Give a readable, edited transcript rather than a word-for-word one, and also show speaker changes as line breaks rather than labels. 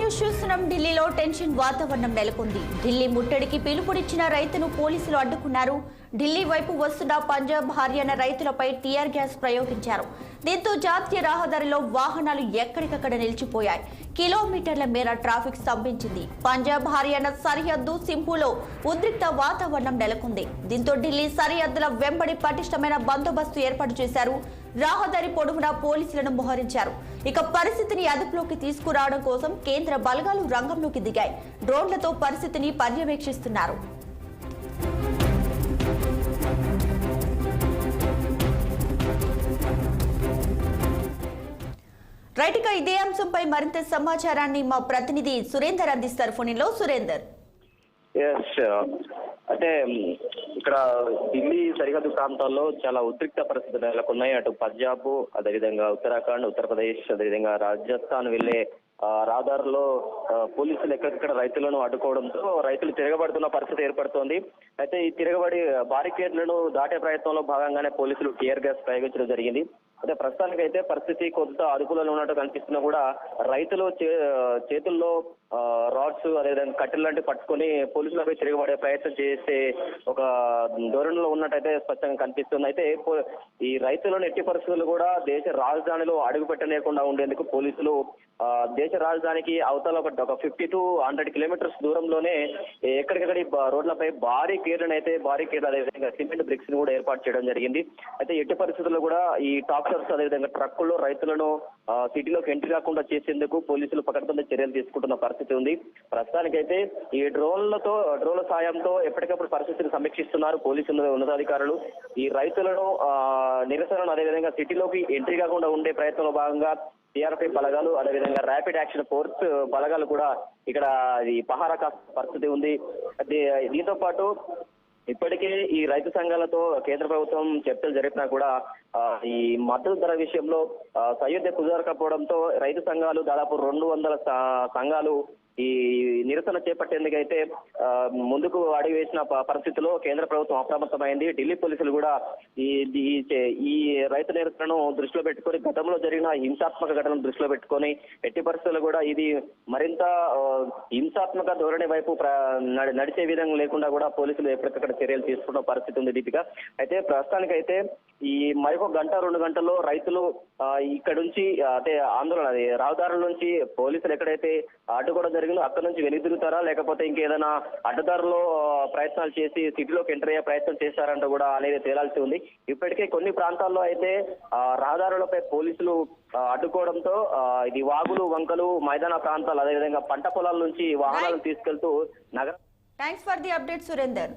News చూస్తున్నాం. ఢిల్లీలో tension వాతావరణం నెలకొంది. ఢిల్లీ ముట్టడికి పిలుపునిచ్చిన రైతును పోలీసులు అడ్డుకున్నారు. ఢిల్లీ వైపు వస్తున్న పంజాబ్ హర్యానా రైతులపై టీఆర్ గ్యాస్ ప్రయోగించారు. దీంతో జాతీయ రహదారిలో వాహనాలు ఎక్కడికక్కడ నిలిచిపోయాయి. కిలోమీటర్ల మేర ట్రాఫిక్ స్తంభించింది. పంజాబ్ హర్యానా సరిహద్దు సింపులో ఉద్రిక్త వాతావరణం నెలకొంది. దీంతో ఢిల్లీ సరిహద్దుల వెంబడి పటిష్టమైన బందోబస్తు ఏర్పాటు చేశారు. రహదారి పొడవునా పోలీసులను మోహరించారు. ఇక పరిస్థితిని అదుపులోకి తీసుకురావడం కోసం కేంద్ర బలగాలు రంగంలోకి దిగాయి. డ్రోన్లతో పరిస్థితిని పర్యవేక్షిస్తున్నారు. రైట్, ఇక ఇదే అంశంపై మరింత సమాచారాన్ని మా ప్రతినిధి సురేందర్ అందిస్తారు. ఫోన్లో సురేందర్.
అంటే ఇక్కడ ఢిల్లీ సరిహద్దు ప్రాంతాల్లో చాలా ఉద్రిక్త పరిస్థితులు నెలకొన్నాయి. అటు పంజాబ్, అదేవిధంగా ఉత్తరాఖండ్, ఉత్తరప్రదేశ్, అదేవిధంగా రాజస్థాన్ వెళ్లే రహదారుల్లో పోలీసులు ఎక్కడెక్కడ రైతులను అడ్డుకోవడంతో రైతులు తిరగబడుతున్న పరిస్థితి ఏర్పడుతోంది. అయితే ఈ తిరగబడి బారికేడ్లను దాటే ప్రయత్నంలో భాగంగానే పోలీసులు టీఆర్ గ్యాస్ ప్రయోగించడం జరిగింది. అయితే ప్రస్తుతానికైతే పరిస్థితి కొంత అదుపులో ఉన్నట్టు కనిపిస్తున్నా కూడా రైతులు చేతుల్లో రాడ్స్ అదేవిధంగా కట్టెలు లాంటివి పట్టుకొని పోలీసులపై తిరగబడే ప్రయత్నం చేసే ఒక ధోరణిలో ఉన్నట్టయితే స్పష్టంగా కనిపిస్తుంది. అయితే ఈ రైతులను ఎట్టి పరిస్థితులు కూడా దేశ రాజధానిలో అడుగు పెట్టలేకుండా ఉండేందుకు పోలీసులు దేశ రాజధానికి అవతల ఒక 50 to 100 కిలోమీటర్స్ దూరంలోనే ఎక్కడికక్కడి రోడ్లపై బారికేడ్లు అదేవిధంగా సిమెంట్ బ్రిక్స్ ని కూడా ఏర్పాటు చేయడం జరిగింది. అయితే ఎట్టి పరిస్థితుల్లో కూడా ఈ ట్రాక్టర్స్ అదేవిధంగా ట్రక్కుల్లో రైతులను సిటీలోకి ఎంట్రీ కాకుండా చేసేందుకు పోలీసులు పకడ్బందీ చర్యలు తీసుకుంటున్న పరిస్థితి ఉంది. ప్రస్తుతానికైతే ఈ డ్రోన్ల సాయంతో ఎప్పటికప్పుడు పరిస్థితిని సమీక్షిస్తున్నారు పోలీసులు ఉన్నతాధికారులు. ఈ రైతులను నిరసనను అదేవిధంగా సిటీలోకి ఎంట్రీ కాకుండా ఉండే ప్రయత్నంలో భాగంగా టీఆర్పీ బలగాలు అదేవిధంగా ర్యాపిడ్ యాక్షన్ ఫోర్స్ బలగాలు కూడా ఇక్కడ పహారా కాస్త పరిస్థితి ఉంది. దీంతో పాటు ఇప్పటికే ఈ రైతు సంఘాలతో కేంద్ర ప్రభుత్వం చర్చలు జరిపినా కూడా ఈ మద్దతు ధర విషయంలో సయోధ్య కుదరకపోవడంతో రైతు సంఘాలు దాదాపు 200 సంఘాలు ఈ నిరసన చేపట్టేందుకైతే ముందుకు అడుగు వేసిన పరిస్థితిలో కేంద్ర ప్రభుత్వం అప్రమత్తమైంది. ఢిల్లీ పోలీసులు కూడా ఈ రైతు నిరసనను దృష్టిలో పెట్టుకొని గతంలో జరిగిన హింసాత్మక ఘటనను దృష్టిలో పెట్టుకొని ఎట్టి పరిస్థితుల్లో కూడా ఇది మరింత హింసాత్మక ధోరణి వైపు నడిచే విధంగా లేకుండా కూడా పోలీసులు ఎప్పటికక్కడ చర్యలు తీసుకున్న పరిస్థితి ఉంది దీపిక. అయితే ప్రస్తుతానికైతే ఈ మరొక 1-2 గంటల్లో రైతులు ఇక్కడ నుంచి అంటే ఆందోళన రహదారుల నుంచి పోలీసులు ఎక్కడైతే అడ్డుకోవడం జరిగిందో అక్కడ నుంచి వెనుదిరుగుతారా లేకపోతే ఇంకేదైనా అడ్డదారులో ప్రయత్నాలు చేసి సిటీలోకి ఎంటర్ అయ్యే ప్రయత్నం చేశారంటూ కూడా అనేది తేలాల్సి ఉంది. ఇప్పటికే కొన్ని ప్రాంతాల్లో అయితే రహదారులపై పోలీసులు అడ్డుకోవడంతో ఇది వాగులు, వంకలు, మైదాన ప్రాంతాలు అదేవిధంగా పంట పొలాల నుంచి వాహనాలను తీసుకెళ్తూ నగరం.
Thanks for the update Surender.